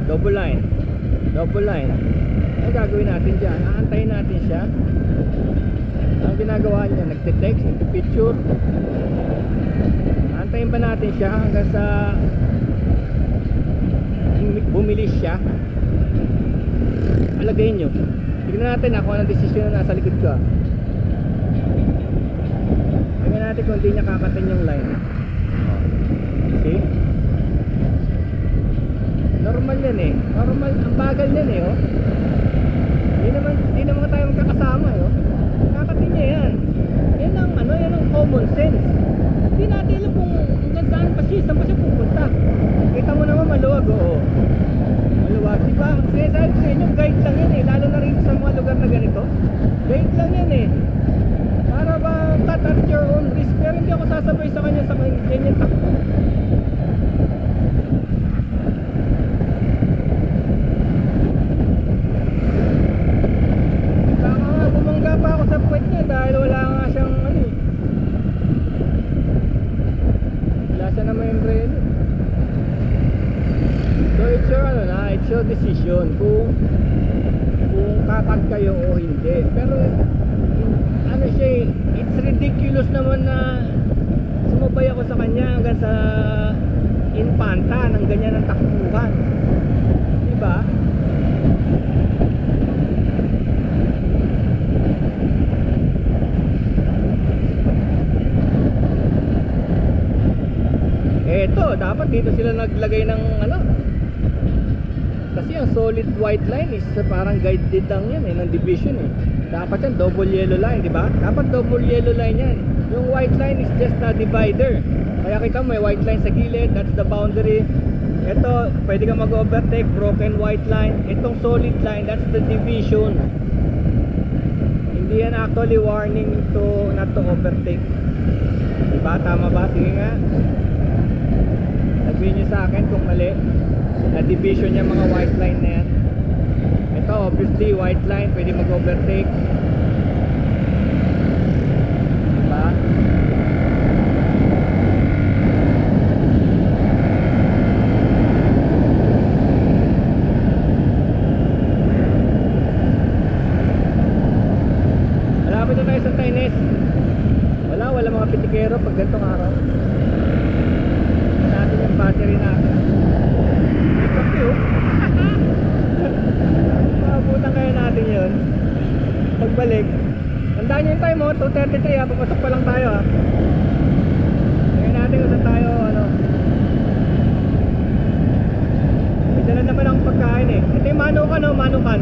double line. Double line. Ang gagawin natin dyan, aantayin natin siya. Ang ginagawa niya, nagte-text, nagte-picture. Aantayin pa natin siya hanggang sa bumilis siya. Alagayin nyo. Tignan natin kung anong desisyon na nasa likod ko. Tignan natin kung hindi niya kakatin yung line. See? Normal yan eh. Normal, ang bagal yan eh, oh. Hindi naman tayo magkakasama eh, oh. Kakatin niya yan. Yan ang ano, yan ang common sense. Hindi natin alam kung hanggang saan pa siya pupunta. Kita mo naman maluwag, oo. Maluwag, diba? Sinasabi ko sa inyo, guide lang yan eh. Lalo na rin sa mga lugar na ganito. Guide lang yan eh. Para ba cut at your own risk. Pero hindi ako sasabay sa kanya sa ganyan takbo. Bumangga pa ako sa puwet niya dahil wala nga siyang ano eh. Wala siya na may umbrella. So it's your ano na, it's your decision kung kakat kayo o hindi. Pero ano siya eh, it's ridiculous naman na sumabay ako sa kanya hanggang sa Infanta ng ganyan ang takbuhan. Diba? Eto, dapat dito sila naglagay ng ano. Kasi ang solid white line is parang guided lang yan eh, ng division eh. Dapat yan double yellow line, di ba? Dapat double yellow line yan. Yung white line is just a divider. Kaya kita may white line sa gilid, that's the boundary. Ito, pwede ka mag-overtake, broken white line. Itong solid line, that's the division. Hindi yan actually warning to not to overtake. Diba? Tama ba? Sige nga. Sabihin nyo sa akin kung mali. Na division niya mga white line na yan. Ito obviously white line, pwede mag-overtake. Diba? Malapit na tayo sa Taines. Wala mga pitikero pag ganitong araw. Natin yung battery natin. Maabutan kaya natin yun pagbalik. Tandaan nyo yung time mo, 2:33 ha, papasok pa lang tayo ha. Tingnan natin kung saan tayo ano. May dala naman ang pagkain eh. Ito yung manukan o manukan.